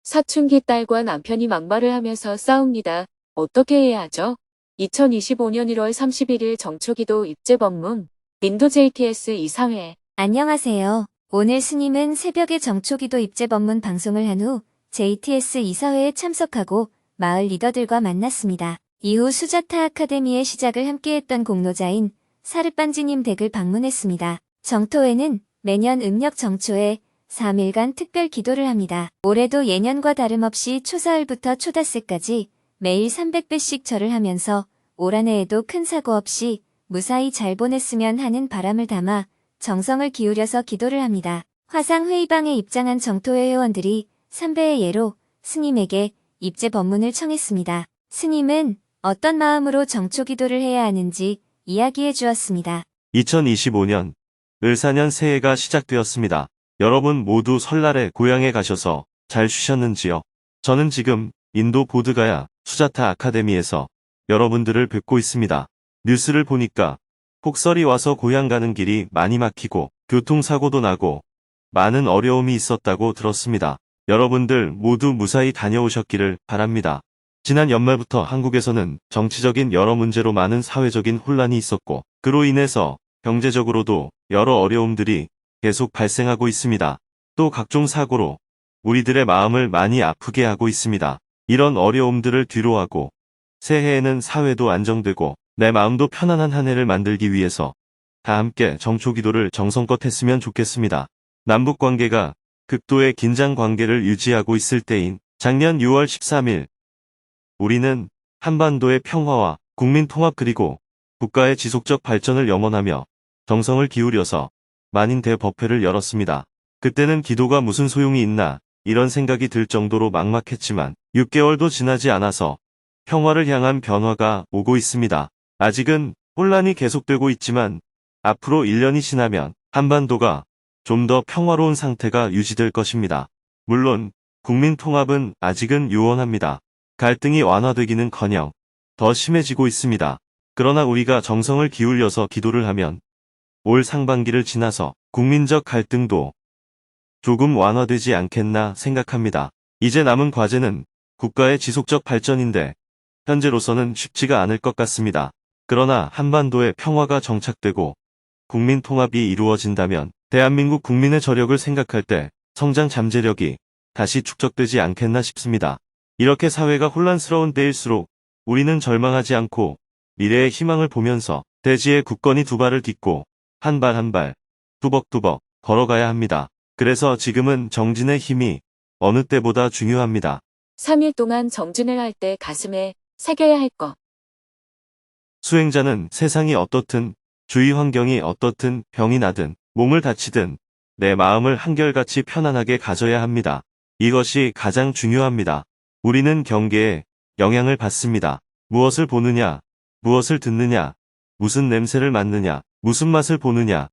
사춘기 딸과 남편이 막말을 하면서 싸웁니다. 어떻게 해야 하죠? 2025년 1월 31일 정초기도 입제법문 인도 JTS 이사회. 안녕하세요. 오늘 스님은 새벽에 정초기도 입제법문 방송을 한 후 JTS 이사회에 참석하고 마을 리더들과 만났습니다. 이후 수자타 아카데미의 시작을 함께했던 공로자인 사르반지님 댁을 방문했습니다. 정토회는 매년 음력 정초에 3일간 특별 기도를 합니다. 올해도 예년과 다름없이 초사흘부터 초닷새까지 매일 300배씩 절을 하면서 올 한 해에도 큰 사고 없이 무사히 잘 보냈으면 하는 바람을 담아 정성을 기울여서 기도를 합니다. 화상 회의방에 입장한 정토회 회원들이 3배의 예로 스님에게 입제 법문을 청했습니다. 스님은 어떤 마음으로 정초 기도를 해야 하는지 이야기해 주었습니다. 2025년 을사년 새해가 시작되었습니다. 여러분 모두 설날에 고향에 가셔서 잘 쉬셨는지요? 저는 지금 인도 보드가야 수자타 아카데미에서 여러분들을 뵙고 있습니다. 뉴스를 보니까 폭설이 와서 고향 가는 길이 많이 막히고 교통사고도 나고 많은 어려움이 있었다고 들었습니다. 여러분들 모두 무사히 다녀오셨기를 바랍니다. 지난 연말부터 한국에서는 정치적인 여러 문제로 많은 사회적인 혼란이 있었고 그로 인해서 경제적으로도 여러 어려움들이 계속 발생하고 있습니다. 또 각종 사고로 우리들의 마음을 많이 아프게 하고 있습니다. 이런 어려움들을 뒤로하고 새해에는 사회도 안정되고 내 마음도 편안한 한 해를 만들기 위해서 다 함께 정초기도를 정성껏 했으면 좋겠습니다. 남북관계가 극도의 긴장관계를 유지하고 있을 때인 작년 6월 13일 우리는 한반도의 평화와 국민 통합 그리고 국가의 지속적 발전을 염원하며 정성을 기울여서 만인 대법회를 열었습니다. 그때는 기도가 무슨 소용이 있나 이런 생각이 들 정도로 막막했지만 6개월도 지나지 않아서 평화를 향한 변화가 오고 있습니다. 아직은 혼란이 계속되고 있지만 앞으로 1년이 지나면 한반도가 좀 더 평화로운 상태가 유지될 것입니다. 물론 국민 통합은 아직은 요원합니다. 갈등이 완화되기는커녕 더 심해지고 있습니다. 그러나 우리가 정성을 기울여서 기도를 하면 올 상반기를 지나서 국민적 갈등도 조금 완화되지 않겠나 생각합니다. 이제 남은 과제는 국가의 지속적 발전인데 현재로서는 쉽지가 않을 것 같습니다. 그러나 한반도의 평화가 정착되고 국민 통합이 이루어진다면 대한민국 국민의 저력을 생각할 때 성장 잠재력이 다시 축적되지 않겠나 싶습니다. 이렇게 사회가 혼란스러운 때일수록 우리는 절망하지 않고 미래의 희망을 보면서 대지의 굳건히 두 발을 딛고 한 발 한 발 뚜벅뚜벅 걸어가야 합니다. 그래서 지금은 정진의 힘이 어느 때보다 중요합니다. 3일 동안 정진을 할 때 가슴에 새겨야 할 것. 수행자는 세상이 어떻든 주위 환경이 어떻든 병이 나든 몸을 다치든 내 마음을 한결같이 편안하게 가져야 합니다. 이것이 가장 중요합니다. 우리는 경계에 영향을 받습니다. 무엇을 보느냐, 무엇을 듣느냐, 무슨 냄새를 맡느냐, 무슨 맛을 보느냐,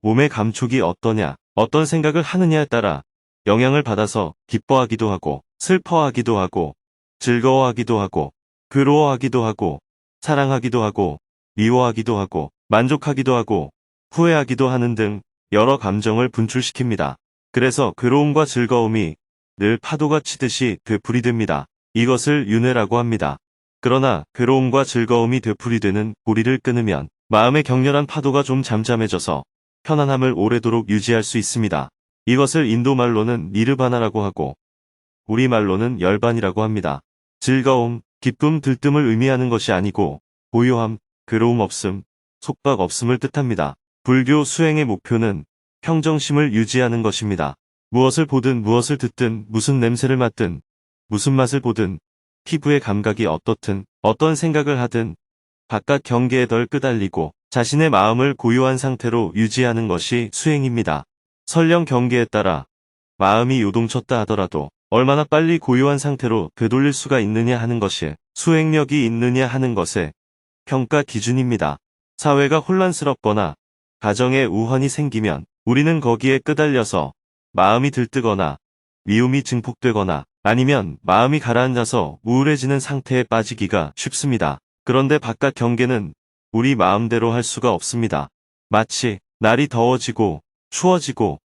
몸의 감촉이 어떠냐, 어떤 생각을 하느냐에 따라 영향을 받아서 기뻐하기도 하고 슬퍼하기도 하고 즐거워하기도 하고 괴로워하기도 하고 사랑하기도 하고 미워하기도 하고 만족하기도 하고 후회하기도 하는 등 여러 감정을 분출시킵니다. 그래서 괴로움과 즐거움이 늘 파도가 치듯이 되풀이됩니다. 이것을 윤회라고 합니다. 그러나 괴로움과 즐거움이 되풀이되는 고리를 끊으면 마음의 격렬한 파도가 좀 잠잠해져서 편안함을 오래도록 유지할 수 있습니다. 이것을 인도말로는 니르바나라고 하고 우리말로는 열반이라고 합니다. 즐거움, 기쁨, 들뜸을 의미하는 것이 아니고 고요함, 괴로움 없음, 속박 없음을 뜻합니다. 불교 수행의 목표는 평정심을 유지하는 것입니다. 무엇을 보든 무엇을 듣든 무슨 냄새를 맡든 무슨 맛을 보든 피부의 감각이 어떻든 어떤 생각을 하든 바깥 경계에 덜 끄달리고 자신의 마음을 고요한 상태로 유지하는 것이 수행입니다. 설령 경계에 따라 마음이 요동쳤다 하더라도 얼마나 빨리 고요한 상태로 되돌릴 수가 있느냐 하는 것이 수행력이 있느냐 하는 것의 평가 기준입니다. 사회가 혼란스럽거나 가정에 우환이 생기면 우리는 거기에 끄달려서 마음이 들뜨거나 미움이 증폭되거나 아니면 마음이 가라앉아서 우울해지는 상태에 빠지기가 쉽습니다. 그런데 바깥 경계는 우리 마음대로 할 수가 없습니다. 마치 날이 더워지고 추워지고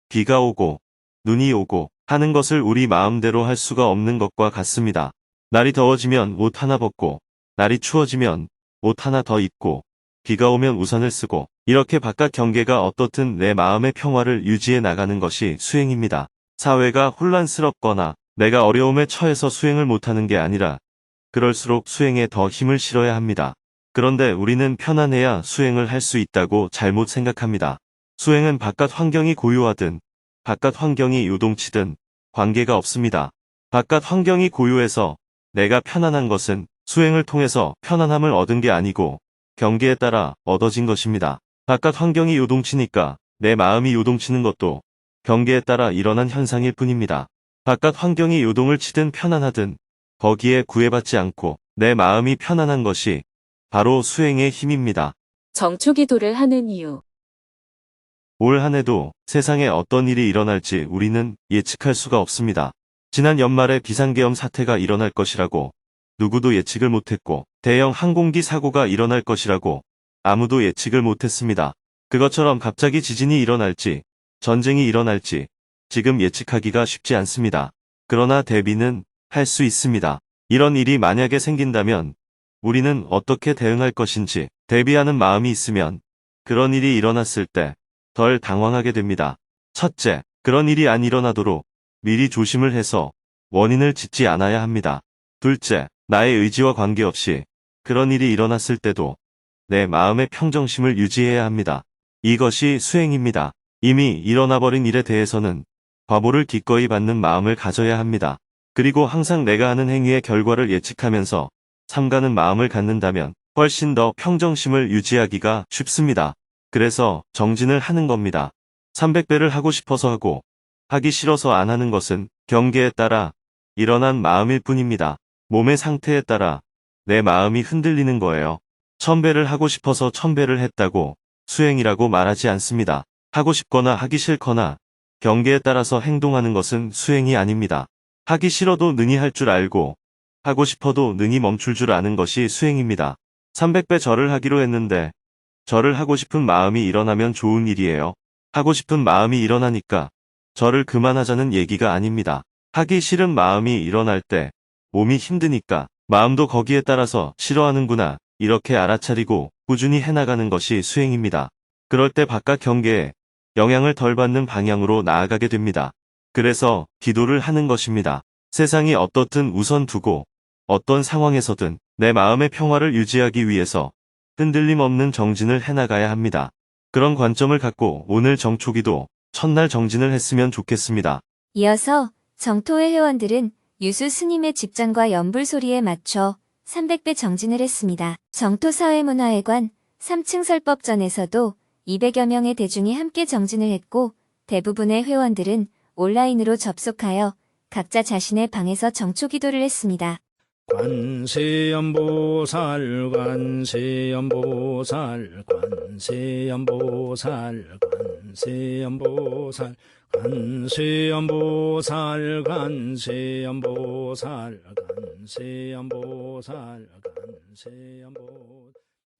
비가 오고 눈이 오고 하는 것을 우리 마음대로 할 수가 없는 것과 같습니다. 날이 더워지면 옷 하나 벗고 날이 추워지면 옷 하나 더 입고 비가 오면 우산을 쓰고 이렇게 바깥 경계가 어떻든 내 마음의 평화를 유지해 나가는 것이 수행입니다. 사회가 혼란스럽거나 내가 어려움에 처해서 수행을 못하는 게 아니라 그럴수록 수행에 더 힘을 실어야 합니다. 그런데 우리는 편안해야 수행을 할 수 있다고 잘못 생각합니다. 수행은 바깥 환경이 고요하든 바깥 환경이 요동치든 관계가 없습니다. 바깥 환경이 고요해서 내가 편안한 것은 수행을 통해서 편안함을 얻은 게 아니고 경계에 따라 얻어진 것입니다. 바깥 환경이 요동치니까 내 마음이 요동치는 것도 경계에 따라 일어난 현상일 뿐입니다. 바깥 환경이 요동을 치든 편안하든 거기에 구애받지 않고 내 마음이 편안한 것이 바로 수행의 힘입니다. 정초기도를 하는 이유. 올 한 해도 세상에 어떤 일이 일어날지 우리는 예측할 수가 없습니다. 지난 연말에 비상계엄 사태가 일어날 것이라고 누구도 예측을 못했고 대형 항공기 사고가 일어날 것이라고 아무도 예측을 못했습니다. 그것처럼 갑자기 지진이 일어날지 전쟁이 일어날지 지금 예측하기가 쉽지 않습니다. 그러나 대비는 할 수 있습니다. 이런 일이 만약에 생긴다면 우리는 어떻게 대응할 것인지 대비하는 마음이 있으면 그런 일이 일어났을 때 덜 당황하게 됩니다. 첫째, 그런 일이 안 일어나도록 미리 조심을 해서 원인을 짓지 않아야 합니다. 둘째, 나의 의지와 관계없이 그런 일이 일어났을 때도 내 마음의 평정심을 유지해야 합니다. 이것이 수행입니다. 이미 일어나버린 일에 대해서는 과보를 기꺼이 받는 마음을 가져야 합니다. 그리고 항상 내가 하는 행위의 결과를 예측하면서 삼가는 마음을 갖는다면 훨씬 더 평정심을 유지하기가 쉽습니다. 그래서 정진을 하는 겁니다. 300배를 하고 싶어서 하고 하기 싫어서 안 하는 것은 경계에 따라 일어난 마음일 뿐입니다. 몸의 상태에 따라 내 마음이 흔들리는 거예요. 1000배를 하고 싶어서 1000배를 했다고 수행이라고 말하지 않습니다. 하고 싶거나 하기 싫거나 경계에 따라서 행동하는 것은 수행이 아닙니다. 하기 싫어도 능히 할 줄 알고 하고 싶어도 능히 멈출 줄 아는 것이 수행입니다. 300배 절을 하기로 했는데 절을 하고 싶은 마음이 일어나면 좋은 일이에요. 하고 싶은 마음이 일어나니까 절을 그만하자는 얘기가 아닙니다. 하기 싫은 마음이 일어날 때 몸이 힘드니까 마음도 거기에 따라서 싫어하는구나 이렇게 알아차리고 꾸준히 해나가는 것이 수행입니다. 그럴 때 바깥 경계에 영향을 덜 받는 방향으로 나아가게 됩니다. 그래서 기도를 하는 것입니다. 세상이 어떻든 우선 두고 어떤 상황에서든 내 마음의 평화를 유지하기 위해서 흔들림 없는 정진을 해나가야 합니다. 그런 관점을 갖고 오늘 정초기도 첫날 정진을 했으면 좋겠습니다. 이어서 정토회 회원들은 유수 스님의 집장과 연불 소리에 맞춰 300배 정진을 했습니다. 정토사회문화회관 3층 설법전에서도 200여 명의 대중이 함께 정진을 했고 대부분의 회원들은 온라인으로 접속하여 각자 자신의 방에서 정초기도를 했습니다. 관세음보살 관세음보살 관세음보살 관세음보살 관세음보살 관세음보살 관세음보살 관세음보살.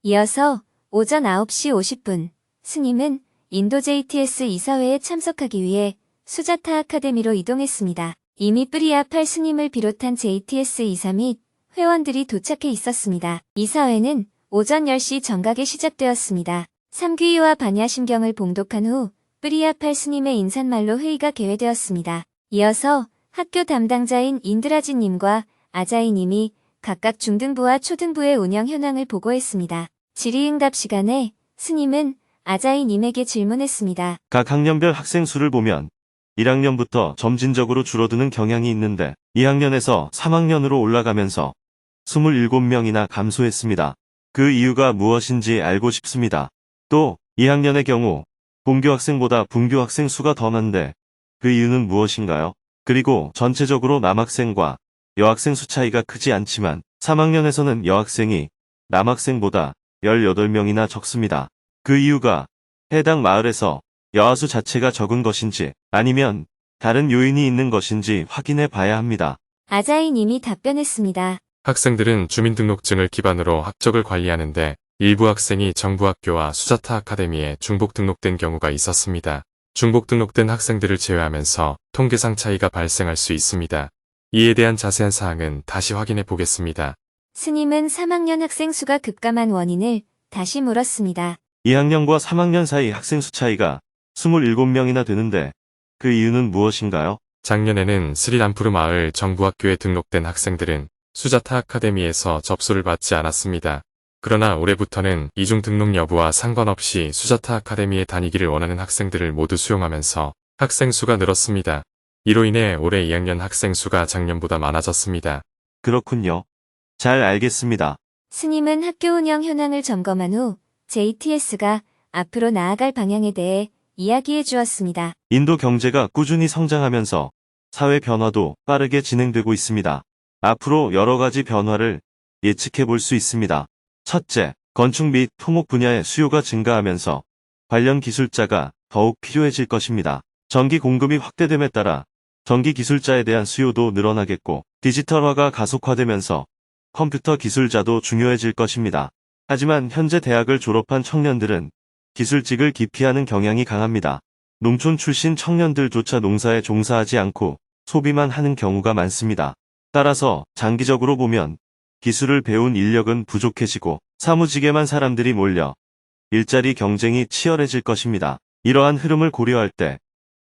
이어서 오전 9시 50분 스님은 인도 JTS 이사회에 참석하기 위해 수자타 아카데미로 이동했습니다. 이미 뿌리아팔 스님을 비롯한 JTS 이사 및 회원들이 도착해 있었습니다. 이사회는 오전 10시 정각에 시작되었습니다. 삼귀와 반야심경을 봉독한 후 뿌리아팔 스님의 인사말로 회의가 개회되었습니다. 이어서 학교 담당자인 인드라지님과 아자이님이 각각 중등부와 초등부의 운영 현황을 보고했습니다. 질의응답 시간에 스님은 아자이님에게 질문했습니다. 각 학년별 학생 수를 보면 1학년부터 점진적으로 줄어드는 경향이 있는데 2학년에서 3학년으로 올라가면서 27명이나 감소했습니다. 그 이유가 무엇인지 알고 싶습니다. 또 2학년의 경우 본교 학생보다 분교 학생 수가 더 많은데 그 이유는 무엇인가요? 그리고 전체적으로 남학생과 여학생 수 차이가 크지 않지만 3학년에서는 여학생이 남학생보다 18명이나 적습니다. 그 이유가 해당 마을에서 여아수 자체가 적은 것인지 아니면 다른 요인이 있는 것인지 확인해 봐야 합니다. 아자이님이 답변했습니다. 학생들은 주민등록증을 기반으로 학적을 관리하는데 일부 학생이 정부학교와 수자타 아카데미에 중복 등록된 경우가 있었습니다. 중복 등록된 학생들을 제외하면서 통계상 차이가 발생할 수 있습니다. 이에 대한 자세한 사항은 다시 확인해 보겠습니다. 스님은 3학년 학생 수가 급감한 원인을 다시 물었습니다. 2학년과 3학년 사이 학생 수 차이가 27명이나 되는데 그 이유는 무엇인가요? 작년에는 스리람푸르 마을 정부학교에 등록된 학생들은 수자타 아카데미에서 접수를 받지 않았습니다. 그러나 올해부터는 이중 등록 여부와 상관없이 수자타 아카데미에 다니기를 원하는 학생들을 모두 수용하면서 학생 수가 늘었습니다. 이로 인해 올해 2학년 학생 수가 작년보다 많아졌습니다. 그렇군요. 잘 알겠습니다. 스님은 학교 운영 현황을 점검한 후 JTS가 앞으로 나아갈 방향에 대해 이야기해 주었습니다. 인도 경제가 꾸준히 성장하면서 사회 변화도 빠르게 진행되고 있습니다. 앞으로 여러 가지 변화를 예측해 볼 수 있습니다. 첫째, 건축 및 토목 분야의 수요가 증가하면서 관련 기술자가 더욱 필요해질 것입니다. 전기 공급이 확대됨에 따라 전기 기술자에 대한 수요도 늘어나겠고 디지털화가 가속화되면서 컴퓨터 기술자도 중요해질 것입니다. 하지만 현재 대학을 졸업한 청년들은 기술직을 기피하는 경향이 강합니다. 농촌 출신 청년들조차 농사에 종사하지 않고 소비만 하는 경우가 많습니다. 따라서 장기적으로 보면 기술을 배운 인력은 부족해지고 사무직에만 사람들이 몰려 일자리 경쟁이 치열해질 것입니다. 이러한 흐름을 고려할 때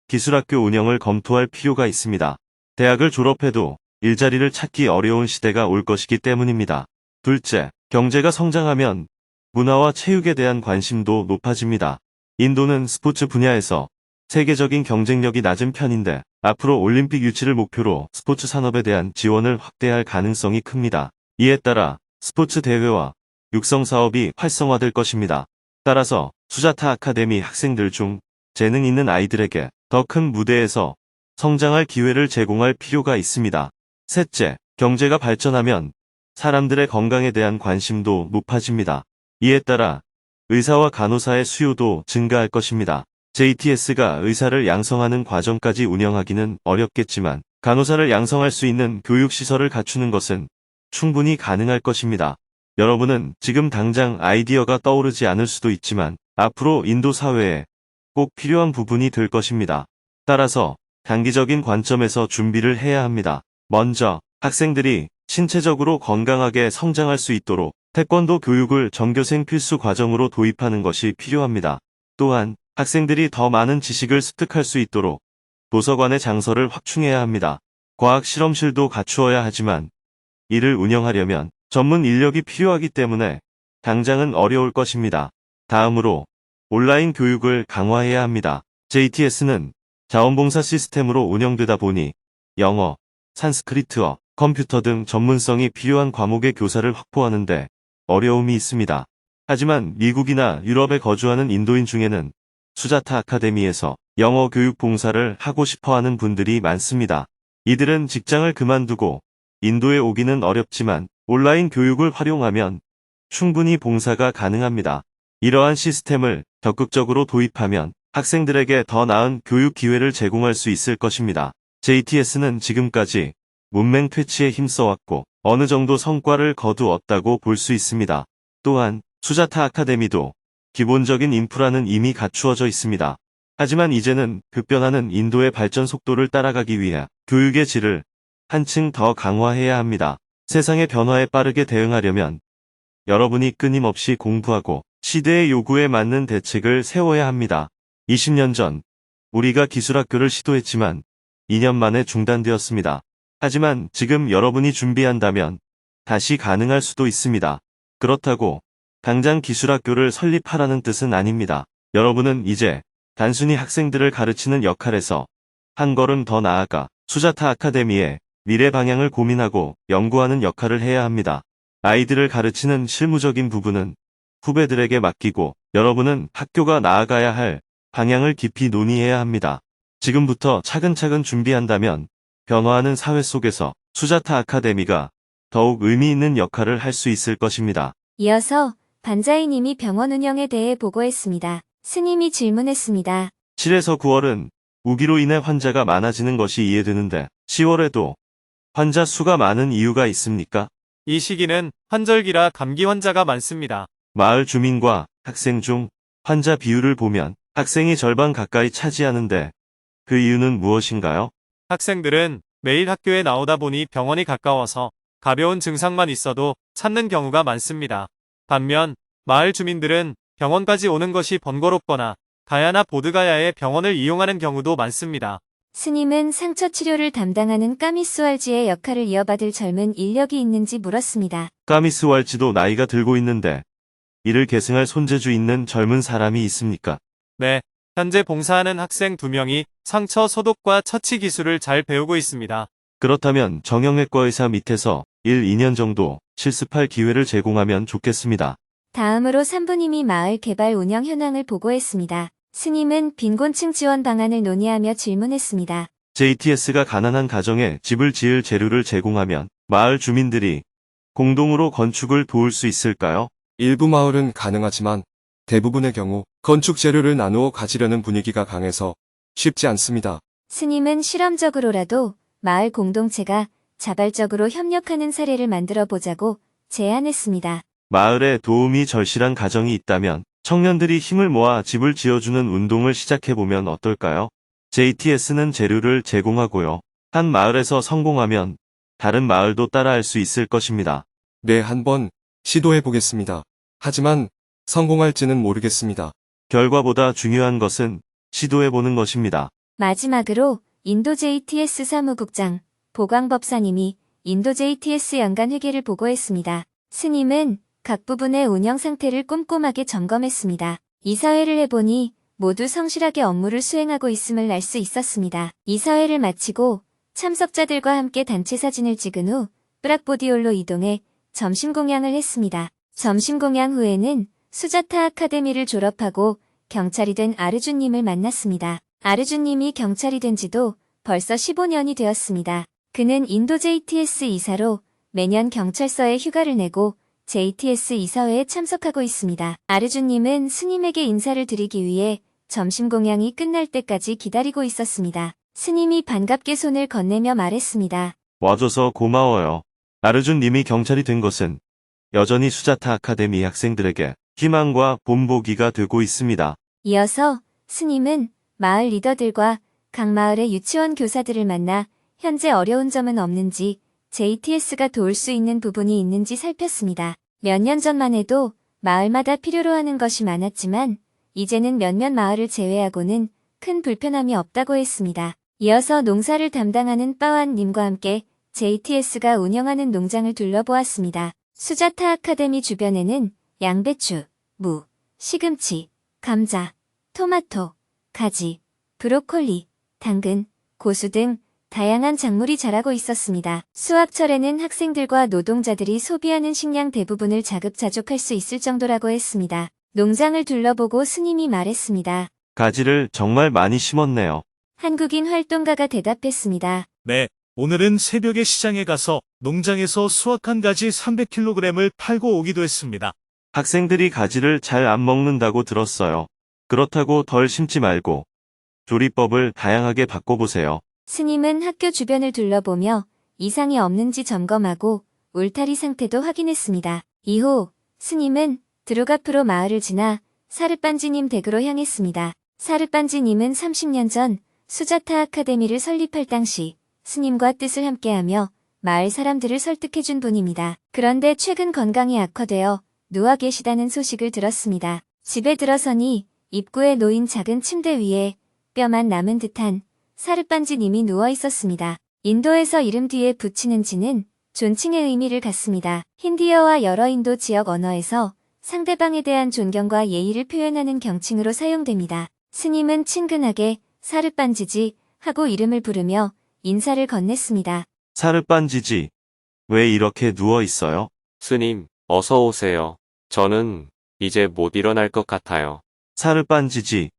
기술학교 운영을 검토할 필요가 있습니다. 대학을 졸업해도 일자리를 찾기 어려운 시대가 올 것이기 때문입니다. 둘째, 경제가 성장하면 문화와 체육에 대한 관심도 높아집니다. 인도는 스포츠 분야에서 세계적인 경쟁력이 낮은 편인데 앞으로 올림픽 유치를 목표로 스포츠 산업에 대한 지원을 확대할 가능성이 큽니다. 이에 따라 스포츠 대회와 육성 사업이 활성화될 것입니다. 따라서 수자타 아카데미 학생들 중 재능 있는 아이들에게 더 큰 무대에서 성장할 기회를 제공할 필요가 있습니다. 셋째, 경제가 발전하면 사람들의 건강에 대한 관심도 높아집니다. 이에 따라 의사와 간호사의 수요도 증가할 것입니다. JTS가 의사를 양성하는 과정까지 운영하기는 어렵겠지만 간호사를 양성할 수 있는 교육시설을 갖추는 것은 충분히 가능할 것입니다. 여러분은 지금 당장 아이디어가 떠오르지 않을 수도 있지만 앞으로 인도 사회에 꼭 필요한 부분이 될 것입니다. 따라서 단기적인 관점에서 준비를 해야 합니다. 먼저 학생들이 신체적으로 건강하게 성장할 수 있도록 태권도 교육을 전교생 필수 과정으로 도입하는 것이 필요합니다. 또한 학생들이 더 많은 지식을 습득할 수 있도록 도서관의 장서를 확충해야 합니다. 과학 실험실도 갖추어야 하지만 이를 운영하려면 전문 인력이 필요하기 때문에 당장은 어려울 것입니다. 다음으로 온라인 교육을 강화해야 합니다. JTS는 자원봉사 시스템으로 운영되다 보니 영어, 산스크리트어, 컴퓨터 등 전문성이 필요한 과목의 교사를 확보하는데 어려움이 있습니다. 하지만 미국이나 유럽에 거주하는 인도인 중에는 수자타 아카데미에서 영어 교육 봉사를 하고 싶어하는 분들이 많습니다. 이들은 직장을 그만두고 인도에 오기는 어렵지만 온라인 교육을 활용하면 충분히 봉사가 가능합니다. 이러한 시스템을 적극적으로 도입하면 학생들에게 더 나은 교육 기회를 제공할 수 있을 것입니다. JTS는 지금까지 문맹 퇴치에 힘써왔고 어느 정도 성과를 거두었다고 볼 수 있습니다. 또한 수자타 아카데미도 기본적인 인프라는 이미 갖추어져 있습니다. 하지만 이제는 급변하는 인도의 발전 속도를 따라가기 위해 교육의 질을 한층 더 강화해야 합니다. 세상의 변화에 빠르게 대응하려면 여러분이 끊임없이 공부하고 시대의 요구에 맞는 대책을 세워야 합니다. 20년 전 우리가 기술학교를 시도했지만 2년 만에 중단되었습니다. 하지만 지금 여러분이 준비한다면 다시 가능할 수도 있습니다. 그렇다고 당장 기술학교를 설립하라는 뜻은 아닙니다. 여러분은 이제 단순히 학생들을 가르치는 역할에서 한 걸음 더 나아가 수자타 아카데미의 미래 방향을 고민하고 연구하는 역할을 해야 합니다. 아이들을 가르치는 실무적인 부분은 후배들에게 맡기고 여러분은 학교가 나아가야 할 방향을 깊이 논의해야 합니다. 지금부터 차근차근 준비한다면 변화하는 사회 속에서 수자타 아카데미가 더욱 의미 있는 역할을 할 수 있을 것입니다. 이어서 반자이님이 병원 운영에 대해 보고했습니다. 스님이 질문했습니다. 7에서 9월은 우기로 인해 환자가 많아지는 것이 이해되는데 10월에도 환자 수가 많은 이유가 있습니까? 이 시기는 환절기라 감기 환자가 많습니다. 마을 주민과 학생 중 환자 비율을 보면 학생이 절반 가까이 차지하는데 그 이유는 무엇인가요? 학생들은 매일 학교에 나오다 보니 병원이 가까워서 가벼운 증상만 있어도 찾는 경우가 많습니다. 반면 마을 주민들은 병원까지 오는 것이 번거롭거나 가야나 보드가야의 병원을 이용하는 경우도 많습니다. 스님은 상처 치료를 담당하는 까미수알지의 역할을 이어받을 젊은 인력이 있는지 물었습니다. 까미스 왈지도 나이가 들고 있는데 이를 계승할 손재주 있는 젊은 사람이 있습니까? 네, 현재 봉사하는 학생 2명이 상처 소독과 처치 기술을 잘 배우고 있습니다. 그렇다면 정형외과 의사 밑에서 1, 2년 정도 실습할 기회를 제공하면 좋겠습니다. 다음으로 산부님이 마을 개발 운영 현황을 보고했습니다. 스님은 빈곤층 지원 방안을 논의하며 질문했습니다. JTS가 가난한 가정에 집을 지을 재료를 제공하면 마을 주민들이 공동으로 건축을 도울 수 있을까요? 일부 마을은 가능하지만 대부분의 경우 건축 재료를 나누어 가지려는 분위기가 강해서 쉽지 않습니다. 스님은 실험적으로라도 마을 공동체가 자발적으로 협력하는 사례를 만들어 보자고 제안했습니다. 마을에 도움이 절실한 가정이 있다면 청년들이 힘을 모아 집을 지어주는 운동을 시작해보면 어떨까요? JTS는 재료를 제공하고요. 한 마을에서 성공하면 다른 마을도 따라할 수 있을 것입니다. 네, 한번 시도해 보겠습니다. 하지만 성공할지는 모르겠습니다. 결과보다 중요한 것은 시도해보는 것입니다. 마지막으로 인도 JTS 사무국장 보광법사님이 인도 JTS 연간 회계를 보고했습니다. 스님은 각 부분의 운영 상태를 꼼꼼하게 점검했습니다. 이사회를 해보니 모두 성실하게 업무를 수행하고 있음을 알 수 있었습니다. 이사회를 마치고 참석자들과 함께 단체 사진을 찍은 후 브락보디올로 이동해 점심 공양을 했습니다. 점심 공양 후에는 수자타 아카데미를 졸업하고 경찰이 된 아르주님을 만났습니다. 아르주님이 경찰이 된 지도 벌써 15년이 되었습니다. 그는 인도 JTS 이사로 매년 경찰서에 휴가를 내고 JTS 이사회에 참석하고 있습니다. 아르주님은 스님에게 인사를 드리기 위해 점심 공양이 끝날 때까지 기다리고 있었습니다. 스님이 반갑게 손을 건네며 말했습니다. 와줘서 고마워요. 나르준 님이 경찰이 된 것은 여전히 수자타 아카데미 학생들에게 희망과 본보기가 되고 있습니다. 이어서 스님은 마을 리더들과 각 마을의 유치원 교사들을 만나 현재 어려운 점은 없는지 JTS가 도울 수 있는 부분이 있는지 살폈습니다. 몇 년 전만 해도 마을마다 필요로 하는 것이 많았지만 이제는 몇몇 마을을 제외하고는 큰 불편함이 없다고 했습니다. 이어서 농사를 담당하는 빠완님과 함께 JTS가 운영하는 농장을 둘러보았습니다. 수자타 아카데미 주변에는 양배추, 무, 시금치, 감자, 토마토, 가지, 브로콜리, 당근, 고수 등 다양한 작물이 자라고 있었습니다. 수확철에는 학생들과 노동자들이 소비하는 식량 대부분을 자급자족할 수 있을 정도라고 했습니다. 농장을 둘러보고 스님이 말했습니다. 가지를 정말 많이 심었네요. 한국인 활동가가 대답했습니다. 네, 오늘은 새벽에 시장에 가서 농장에서 수확한 가지 300kg을 팔고 오기도 했습니다. 학생들이 가지를 잘 안 먹는다고 들었어요. 그렇다고 덜 심지 말고 조리법을 다양하게 바꿔보세요. 스님은 학교 주변을 둘러보며 이상이 없는지 점검하고 울타리 상태도 확인했습니다. 이후 스님은 드룩 앞으로 마을을 지나 사르빤지님 댁으로 향했습니다. 사르빤지님은 30년 전 수자타 아카데미를 설립할 당시 스님과 뜻을 함께하며 마을 사람들을 설득해준 분입니다. 그런데 최근 건강이 악화되어 누워 계시다는 소식을 들었습니다. 집에 들어서니 입구에 놓인 작은 침대 위에 뼈만 남은 듯한 사르빤지님이 누워 있었습니다. 인도에서 이름 뒤에 붙이는 지는 존칭의 의미를 갖습니다. 힌디어와 여러 인도 지역 언어에서 상대방에 대한 존경과 예의를 표현하는 경칭으로 사용됩니다. 스님은 친근하게 사르빤지지 하고 이름을 부르며 인사를 건넸습니다. 사르빤지지, 왜 이렇게 누워 있어요? 스님, 어서 오세요. 저는 이제 못 일어날 것 같아요. 사르빤지지,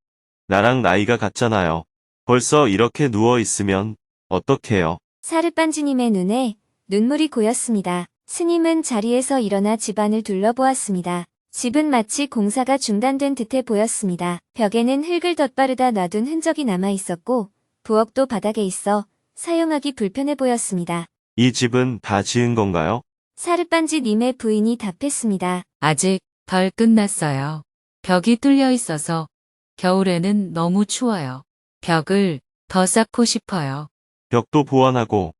나랑 나이가 같잖아요. 벌써 이렇게 누워 있으면 어떡해요? 사르빤지님의 눈에 눈물이 고였습니다. 스님은 자리에서 일어나 집안을 둘러보았습니다. 집은 마치 공사가 중단된 듯해 보였습니다. 벽에는 흙을 덧바르다 놔둔 흔적이 남아 있었고 부엌도 바닥에 있어 사용하기 불편해 보였습니다. 이 집은 다 지은 건가요? 사르빤지님의 부인이 답했습니다. 아직 덜 끝났어요. 벽이 뚫려 있어서 겨울에는 너무 추워요. 벽을 더 쌓고 싶어요. 벽도 보완하고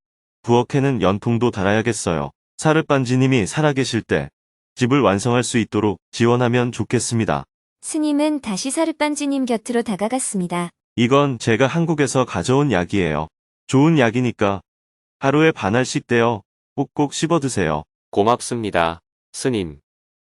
부엌에는 연통도 달아야겠어요. 사르빤지님이 살아계실 때 집을 완성할 수 있도록 지원하면 좋겠습니다. 스님은 다시 사르빤지님 곁으로 다가갔습니다. 이건 제가 한국에서 가져온 약이에요. 좋은 약이니까 하루에 반 알씩 떼어 꼭꼭 씹어 드세요. 고맙습니다, 스님.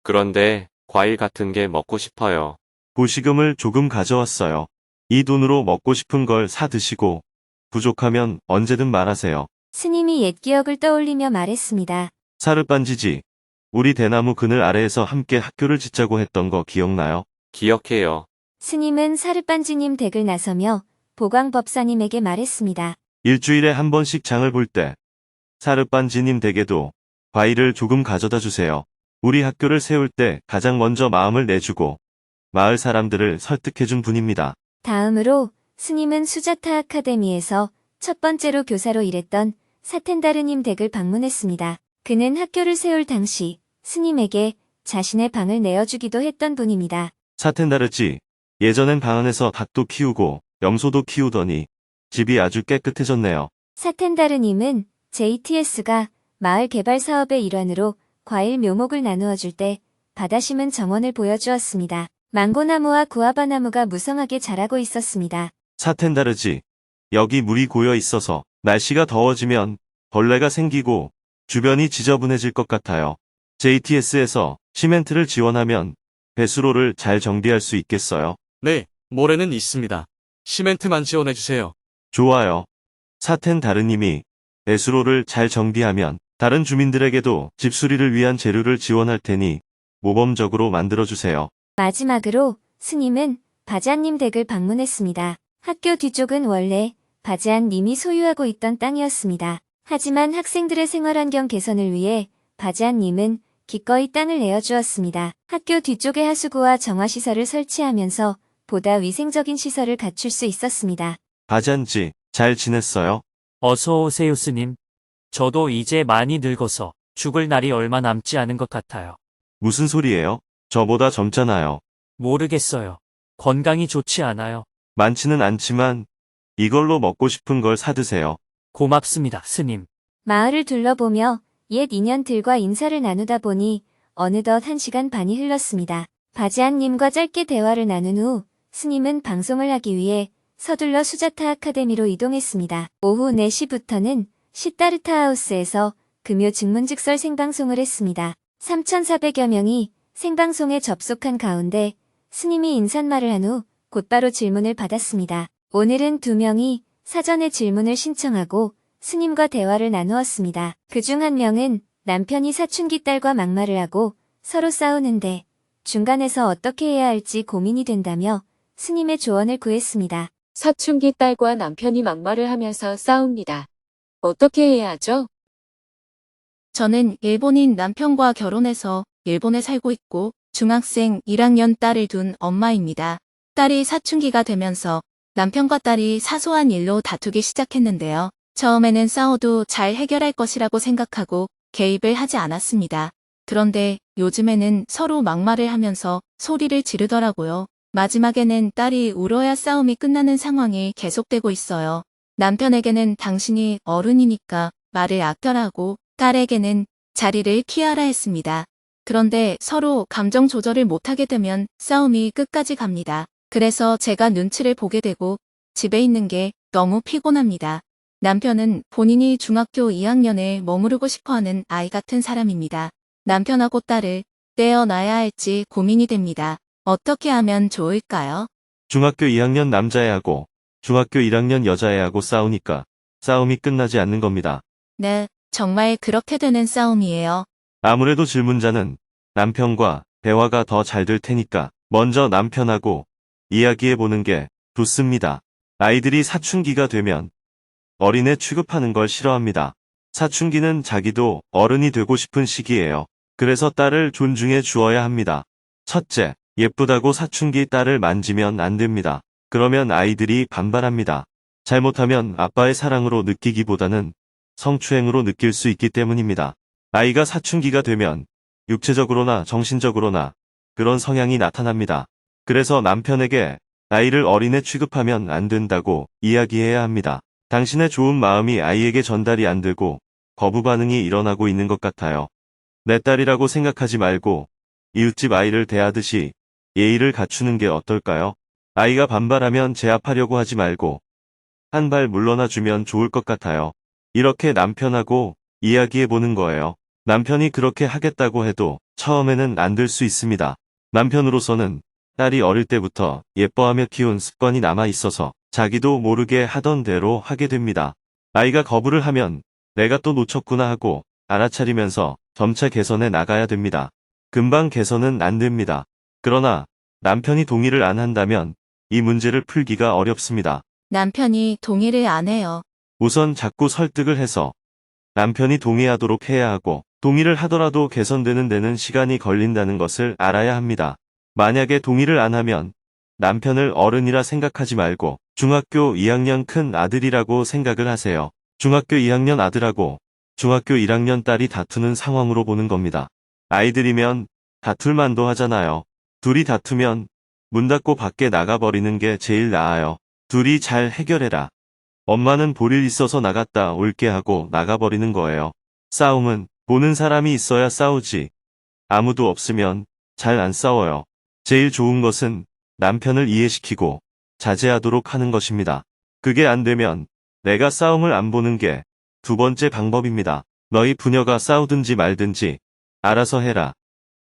그런데 과일 같은 게 먹고 싶어요. 보시금을 조금 가져왔어요. 이 돈으로 먹고 싶은 걸 사 드시고 부족하면 언제든 말하세요. 스님이 옛 기억을 떠올리며 말했습니다. 사르빤지지, 우리 대나무 그늘 아래에서 함께 학교를 짓자고 했던 거 기억나요? 기억해요. 스님은 사르빤지님 댁을 나서며 보광법사님에게 말했습니다. 일주일에 한 번씩 장을 볼 때 사르빤지님 댁에도 과일을 조금 가져다 주세요. 우리 학교를 세울 때 가장 먼저 마음을 내주고 마을 사람들을 설득해준 분입니다. 다음으로 스님은 수자타 아카데미에서 첫 번째로 교사로 일했던 사텐다르님 댁을 방문했습니다. 그는 학교를 세울 당시 스님에게 자신의 방을 내어주기도 했던 분입니다. 사텐다르지, 예전엔 방 안에서 닭도 키우고 염소도 키우더니 집이 아주 깨끗해졌네요. 사텐다르님은 JTS가 마을 개발 사업의 일환으로 과일 묘목을 나누어 줄 때 받아 심은 정원을 보여주었습니다. 망고나무와 구아바나무가 무성하게 자라고 있었습니다. 사텐다르지, 여기 물이 고여 있어서 날씨가 더워지면 벌레가 생기고 주변이 지저분해질 것 같아요. JTS에서 시멘트를 지원하면 배수로를 잘 정비할 수 있겠어요? 네, 모래는 있습니다. 시멘트만 지원해주세요. 좋아요. 사텐다르님이 배수로를 잘 정비하면 다른 주민들에게도 집수리를 위한 재료를 지원할 테니 모범적으로 만들어주세요. 마지막으로 스님은 바지안님 댁을 방문했습니다. 학교 뒤쪽은 원래 바지안님이 소유하고 있던 땅이었습니다. 하지만 학생들의 생활환경 개선을 위해 바지안님은 기꺼이 땅을 내어주었습니다. 학교 뒤쪽에 하수구와 정화시설을 설치하면서 보다 위생적인 시설을 갖출 수 있었습니다. 바잔지, 잘 지냈어요? 어서 오세요, 스님. 저도 이제 많이 늙어서 죽을 날이 얼마 남지 않은 것 같아요. 무슨 소리예요? 저보다 젊잖아요. 모르겠어요. 건강이 좋지 않아요. 많지는 않지만 이걸로 먹고 싶은 걸 사드세요. 고맙습니다, 스님. 마을을 둘러보며 옛 인연들과 인사를 나누다 보니 어느덧 1시간 반이 흘렀습니다. 바지안님과 짧게 대화를 나눈 후 스님은 방송을 하기 위해 서둘러 수자타 아카데미로 이동했습니다. 오후 4시부터는 시타르타 하우스에서 금요 증문즉설 생방송을 했습니다. 3,400여 명이 생방송에 접속한 가운데 스님이 인사말을 한 후 곧바로 질문을 받았습니다. 오늘은 2명이 사전에 질문을 신청하고 스님과 대화를 나누었습니다. 그중 한 명은 남편이 사춘기 딸과 막말을 하고 서로 싸우는데 중간에서 어떻게 해야 할지 고민이 된다며 스님의 조언을 구했습니다. 사춘기 딸과 남편이 막말을 하면서 싸웁니다. 어떻게 해야 하죠? 저는 일본인 남편과 결혼해서 일본에 살고 있고 중학생 1학년 딸을 둔 엄마입니다. 딸이 사춘기가 되면서 남편과 딸이 사소한 일로 다투기 시작했는데요. 처음에는 싸워도 잘 해결할 것이라고 생각하고 개입을 하지 않았습니다. 그런데 요즘에는 서로 막말을 하면서 소리를 지르더라고요. 마지막에는 딸이 울어야 싸움이 끝나는 상황이 계속되고 있어요. 남편에게는 당신이 어른이니까 말을 아껴라고, 딸에게는 자리를 피하라 했습니다. 그런데 서로 감정 조절을 못하게 되면 싸움이 끝까지 갑니다. 그래서 제가 눈치를 보게 되고 집에 있는 게 너무 피곤합니다. 남편은 본인이 중학교 2학년에 머무르고 싶어하는 아이 같은 사람입니다. 남편하고 딸을 떼어놔야 할지 고민이 됩니다. 어떻게 하면 좋을까요? 중학교 2학년 남자애하고 중학교 1학년 여자애하고 싸우니까 싸움이 끝나지 않는 겁니다. 네, 정말 그렇게 되는 싸움이에요. 아무래도 질문자는 남편과 대화가 더 잘 될 테니까 먼저 남편하고 이야기해보는 게 좋습니다. 아이들이 사춘기가 되면 어린애 취급하는 걸 싫어합니다. 사춘기는 자기도 어른이 되고 싶은 시기예요. 그래서 딸을 존중해 주어야 합니다. 첫째, 예쁘다고 사춘기 딸을 만지면 안 됩니다. 그러면 아이들이 반발합니다. 잘못하면 아빠의 사랑으로 느끼기보다는 성추행으로 느낄 수 있기 때문입니다. 아이가 사춘기가 되면 육체적으로나 정신적으로나 그런 성향이 나타납니다. 그래서 남편에게 아이를 어린애 취급하면 안 된다고 이야기해야 합니다. 당신의 좋은 마음이 아이에게 전달이 안 되고 거부 반응이 일어나고 있는 것 같아요. 내 딸이라고 생각하지 말고 이웃집 아이를 대하듯이 예의를 갖추는 게 어떨까요? 아이가 반발하면 제압하려고 하지 말고 한 발 물러나 주면 좋을 것 같아요. 이렇게 남편하고 이야기해 보는 거예요. 남편이 그렇게 하겠다고 해도 처음에는 안 될 수 있습니다. 남편으로서는 딸이 어릴 때부터 예뻐하며 키운 습관이 남아 있어서 자기도 모르게 하던 대로 하게 됩니다. 아이가 거부를 하면 내가 또 놓쳤구나 하고 알아차리면서 점차 개선해 나가야 됩니다. 금방 개선은 안 됩니다. 그러나 남편이 동의를 안 한다면 이 문제를 풀기가 어렵습니다. 남편이 동의를 안 해요. 우선 자꾸 설득을 해서 남편이 동의하도록 해야 하고 동의를 하더라도 개선되는 데는 시간이 걸린다는 것을 알아야 합니다. 만약에 동의를 안 하면 남편을 어른이라 생각하지 말고 중학교 2학년 큰 아들이라고 생각을 하세요. 중학교 2학년 아들하고 중학교 1학년 딸이 다투는 상황으로 보는 겁니다. 아이들이면 다툴 만도 하잖아요. 둘이 다투면 문 닫고 밖에 나가버리는 게 제일 나아요. 둘이 잘 해결해라. 엄마는 볼 일 있어서 나갔다 올게 하고 나가버리는 거예요. 싸움은 보는 사람이 있어야 싸우지. 아무도 없으면 잘 안 싸워요. 제일 좋은 것은 남편을 이해시키고 자제하도록 하는 것입니다. 그게 안 되면 내가 싸움을 안 보는 게 두 번째 방법입니다. 너희 부녀가 싸우든지 말든지 알아서 해라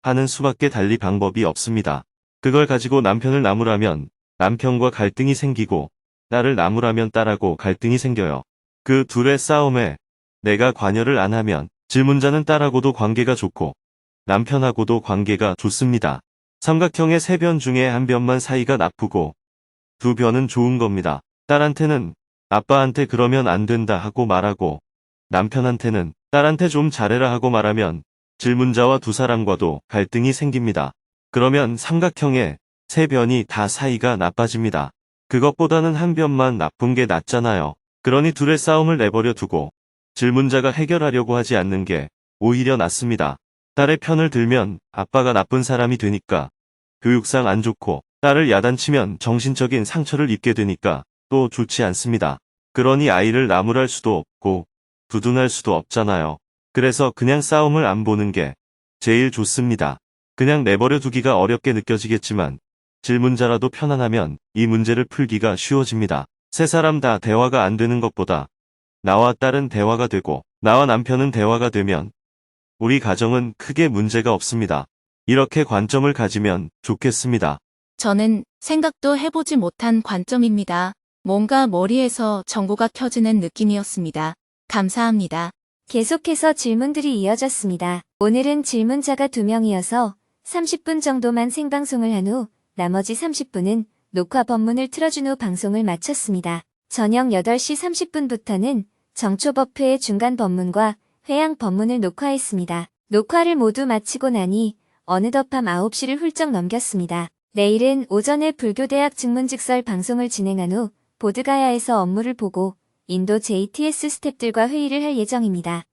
하는 수밖에 달리 방법이 없습니다. 그걸 가지고 남편을 나무라면 남편과 갈등이 생기고 딸을 나무라면 딸하고 갈등이 생겨요. 그 둘의 싸움에 내가 관여를 안 하면 질문자는 딸하고도 관계가 좋고 남편하고도 관계가 좋습니다. 삼각형의 세 변 중에 한 변만 사이가 나쁘고 두 변은 좋은 겁니다. 딸한테는 아빠한테 그러면 안 된다 하고 말하고 남편한테는 딸한테 좀 잘해라 하고 말하면 질문자와 두 사람과도 갈등이 생깁니다. 그러면 삼각형의 세 변이 다 사이가 나빠집니다. 그것보다는 한 변만 나쁜 게 낫잖아요. 그러니 둘의 싸움을 내버려 두고 질문자가 해결하려고 하지 않는 게 오히려 낫습니다. 딸의 편을 들면 아빠가 나쁜 사람이 되니까 교육상 안 좋고 딸을 야단치면 정신적인 상처를 입게 되니까 또 좋지 않습니다. 그러니 아이를 나무랄 수도 없고 두둔할 수도 없잖아요. 그래서 그냥 싸움을 안 보는 게 제일 좋습니다. 그냥 내버려 두기가 어렵게 느껴지겠지만 질문자라도 편안하면 이 문제를 풀기가 쉬워집니다. 세 사람 다 대화가 안 되는 것보다 나와 딸은 대화가 되고 나와 남편은 대화가 되면 우리 가정은 크게 문제가 없습니다. 이렇게 관점을 가지면 좋겠습니다. 저는 생각도 해보지 못한 관점입니다. 뭔가 머리에서 전구가 켜지는 느낌이었습니다. 감사합니다. 계속해서 질문들이 이어졌습니다. 오늘은 질문자가 2명이어서 30분 정도만 생방송을 한 후 나머지 30분은 녹화 법문을 틀어준 후 방송을 마쳤습니다. 저녁 8시 30분부터는 정초법회의 중간 법문과 회양 법문을 녹화했습니다. 녹화를 모두 마치고 나니 어느덧 밤 9시를 훌쩍 넘겼습니다. 내일은 오전에 불교대학 증문즉설 방송을 진행한 후 보드가야에서 업무를 보고 인도 JTS 스태프들과 회의를 할 예정입니다.